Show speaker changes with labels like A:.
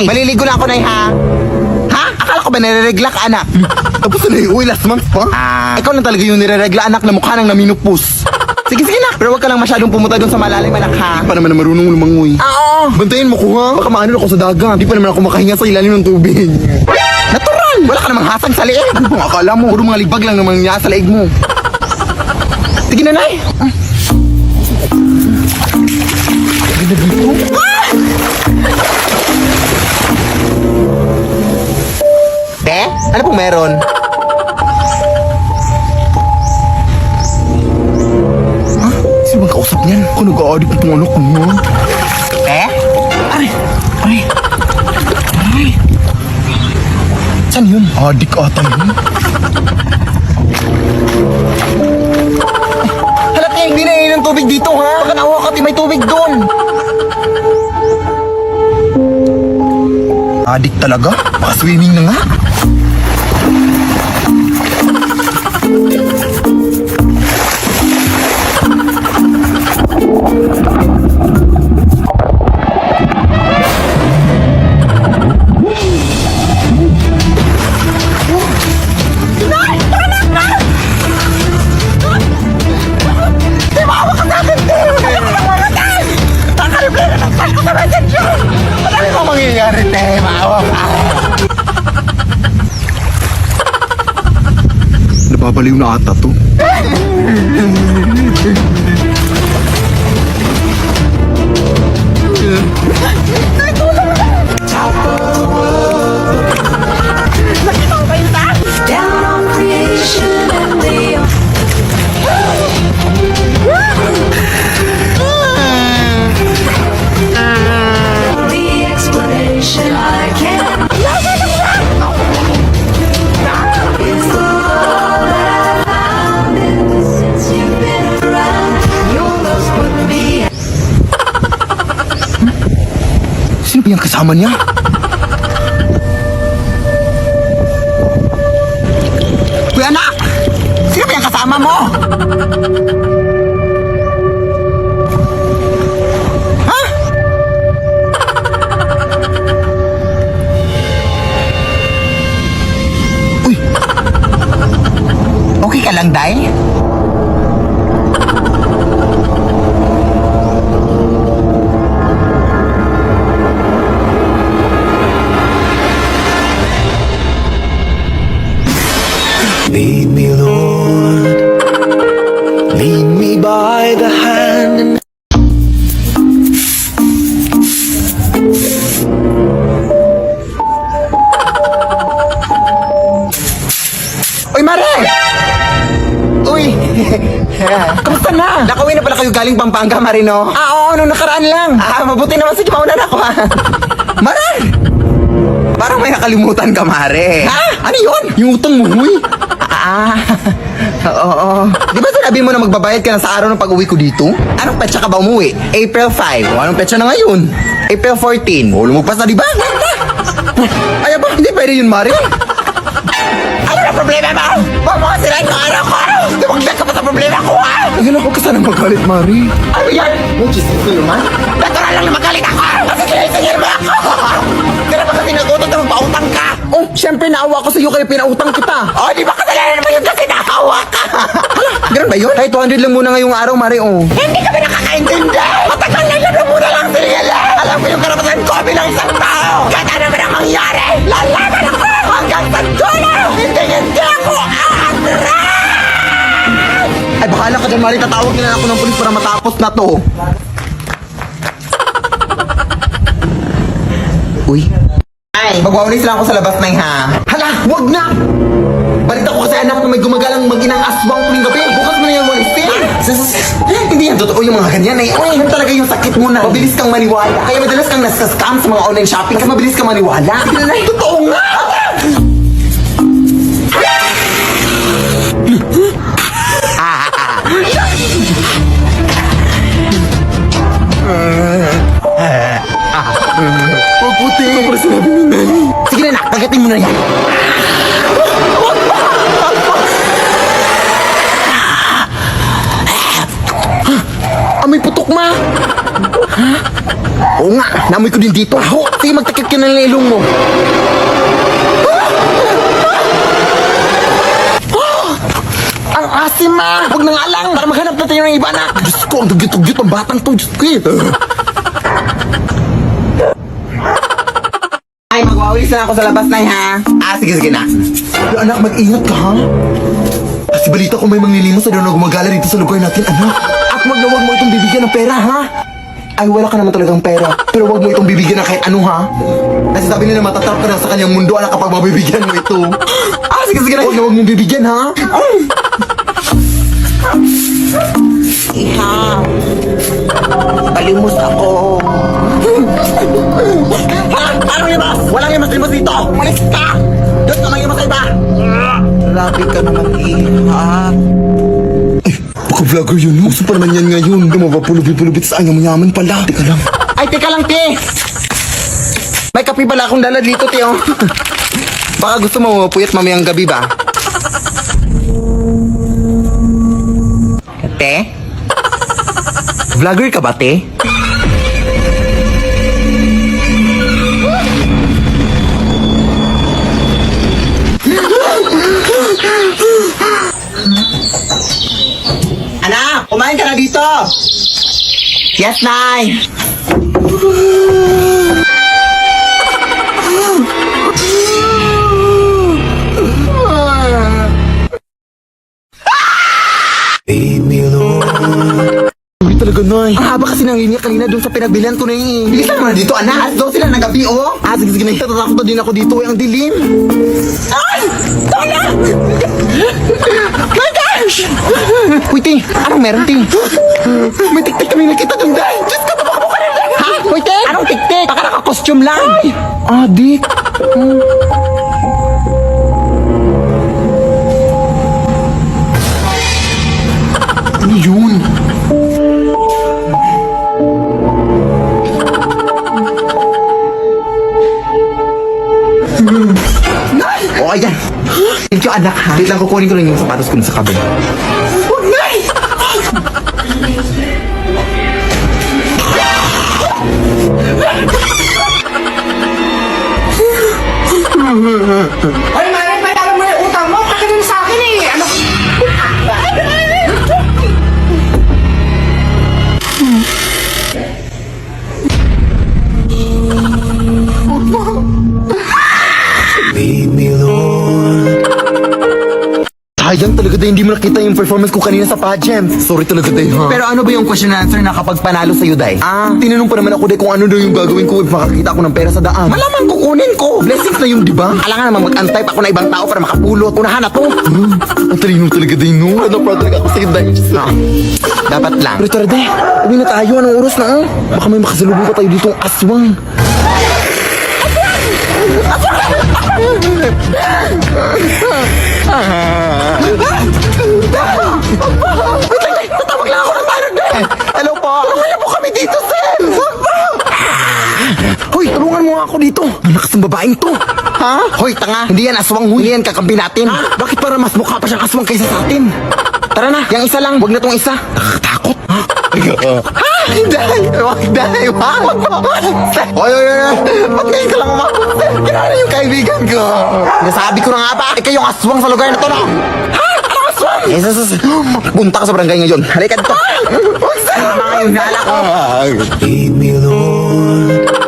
A: Nay! Maliligo na ako, Nay, ha? Ha? Akala ko ba nare-regla ka, anak?
B: Tapos na uy, last month pa.
A: Ikaw lang talaga yung nire-regla, anak, na mukha nang naminupos. Sige, sige, nak. Pero huwag ka lang masyadong pumunta doon sa malalim, anak, ha?
B: Pa naman na marunong lumangoy.
A: Oo!
B: Bantayan mo ko ha. Baka maano ako sa dagat. Di pa naman ako makahinga sa ilalim ng tubig.
A: Natural! Wala ka namang hasang sa liig.
B: Ano bang akala mo? Puro mga libag lang naman niya sa leeg mo.
A: Sige na, Nay. Te, ano pong meron?
B: Sino bang kausap niyan? Kung nag-a-addict itong anak ko mo.
A: Te? Aray.
B: Saan yun? Addict ata yun.
A: Hala, Te, hindi na ng tubig dito, ha? Baka nawa ka, Te, may tubig doon.
B: Addict talaga? Baka swimming na nga.
A: Ano ba mangyayari, Te? Maawa ka.
B: Nababaliw na ata to.
C: Down on creation and the explanation I can't. It's the love that I found ever since you've been around. Your love's put me.
B: Sino ba yung kasama niya?
A: Kuya, anak! Sino ba yung kasama mo? Ha?
B: Uy,
A: Okay ka lang, Day?
D: Lead me, Lord. Lead me by the hand and
A: Uy, Mare! Uy! Kamusta na? Nakauwi na pala kayo galing Pampanga, Mare, no? Oo, nung nakaraan lang. Mabuti naman. Sige, mauna na ako, ha? Mare! Parang may nakalimutan ka, Mare. Ha? Ano yun?
B: yung utang mo, huy.
A: Oo. Di ba sinabi mo na magbabayad ka na sa araw ng pag-uwi ko dito? Anong petsa ka ba umuwi? April 5. O, anong petsa na ngayon? April 14. O, lumagpas na, di ba?
B: Ay, ba? Hindi pwede yun, Mari.
A: Ano na problema mo? Huwag mo kasirain ng araw ko! Tumagdag ka pa sa problema ko, ha?
B: Ayun ako ka sana magalit, Mari.
A: Ano yan? May chismis ko yun, man? Natural lang na magalit ako! Kasi kinaitingin mo ako! Kaya ba kasi nagutot na magpautang ka?
B: Oh, syempre naawa ko sa iyo kaya pinautang kita.
A: Oh, di ba kasalanan naman yun kasi nakawa ka? Ganun ba yun? Kahit 200 lang muna ngayong araw, Mari, oh. Hindi kami nakakaintindi! Matagal na lang muna lang sinila! Alam ko yung karapatan ko bilang isang tao! Kahit ano naman ang mangyari, lalaban ako hanggang sa dulo! Hindi ako aatras! Ay, bahala ka dyan, Mari. Tatawag na ako ng pulis para matapos na to. Uy. Ay, magwawalis lang ako sa labas, Nay, ha? Hala, wag na! Balita ko kasi anak na may gumagalang mag-inang aswang tuwing gabi. Bukas mo na yung walisin. Hindi yan totoo yung mga ganyan, eh. Uy, yan talaga yung sakit mo na mabilis kang maniwala. Kaya madalas kang nasa-scam sa mga online shopping kasi mabilis kang maniwala. Sige na, Nay. Totoo nga!
B: Huwag puti. Para sinabi mo, Nay.
A: Sige na, nak. Pagating mo na yan. Amoy putok, ma. Ha? Oo nga, naamoy ko din dito. Aho, sige magtakip ka ng ilong mo. Ang asim, ma. Huwag nang alang para maghanap natin ng iba, anak. Diyos ko, ang dugyot-dugyot ang batang to. Diyos ko eh. Ay, magwawalis na ako sa labas, Nay, ha? Sige na.
B: Anak, mag-ingat ka, ha? Kasi balita ko may manglilimos na doon na gumagala dito sa lugar natin, anak. At wag mo itong bibigyan ng pera, ha? Ay, wala ka naman talagang pera. Pero wag mo itong bibigyan ng kahit ano, ha? Kasi sabi nila matatrap ka na sa kanyang mundo, anak, kapag mabibigyan mo ito. Sige na. Wag mong bibigyan, ha?
A: Iha. Palimos ako. Ano yung mas? Walang yung mas limos dito. Umalis ka. Doon ka may sa iba. Grabe ka naman, Iha.
B: Baka vlogger yun, no? Gusto pa naman yan ngayon. Lumabapulubit-pulubit sa anyang mayaman pala. Teka lang.
A: Ay, teka lang, te. May kape pala akong dala dito, te, oh. Baka gusto mo puyat mamayang gabi ba? Te? Vlogger ka ba, te? Anak, kumain ka na dito! Yes, Nay!
D: Lead me, Lord.
B: Hindi talaga, Nay.
A: Ang haba kasi nangingi kanina doon sa pinagbilihan ko na yun. Bilisan mo na dito, anak. Alas 12 sila ng gabi, oh. Sige. Nagtatakot na din ako dito, ang dilim. Ay! Tala! My gosh! Uy, Ting. Anong meron, Ting? May tiktik kami nakita doon, Day. Diyos ka, tabaka mo ka rin. Ha? Uy, Ting. Anong tiktik? Baka naka-costume lang.
B: Adik. Ano yun?
A: O, ayan. Thank you, anak, ha? Wait lang, kukunin ko lang yung sapatos ko sa kabin. Huwag, Nay!
E: Ay, Mare, may alam mo yung utang mo. Pakinig sa akin eh. Ano?
D: Lead me, Lord.
B: Sayang talaga, Day. Hindi mo nakita yung performance ko kanina sa pageant. Sorry talaga, Day, ha?
A: Pero ano ba yung question and answer na kapag panalo sa'yo, Day?
B: Tinanong pa naman ako, Day, kung ano daw yung gagawin ko if makakita ako ng pera sa daan.
A: Malamang kukunin ko.
B: Blessings na yun, di ba?
A: Kailangan naman mag-antay pa ako na ibang tao para makapulot. Unahan na to.
B: Ang talino talaga, Day, no? Ano proud talaga ako sa'yo, Day.
A: No. Dapat lang.
B: Pero tara, Day. Uwi na tayo. Anong oras na, oh? Baka may makasalubong pa tayo ditong aswang.
A: Tatawag lang ako ng parang din. Hello po. Tulungan mo kami dito, sir.
B: Hoy, tulungan mo nga ako dito. Malakas ng babaeng to.
A: Ha? Hoy, tanga. Hindi yan aswang, huy. Hindi yan kakampi natin.
B: Bakit para mas mukha pa siyang aswang kaysa sa atin?
A: Tara na, yung isa lang. Huwag na tong isa.
B: Nakakatakot. Ha?
A: Hindi. Huwag, Day. Huwag po. Hoy. Ba't ngayon ka lang umabot, sir? Kinala yung kaibigan ko. Nasabi ko na nga ba? Ikaw yung aswang sa lugar na to, no? Ha? Anong aswang? Punta ka sa barangay ngayon. Halika dito. Huwag, sir. Mga yung nala ko.
D: Lead me, Lord.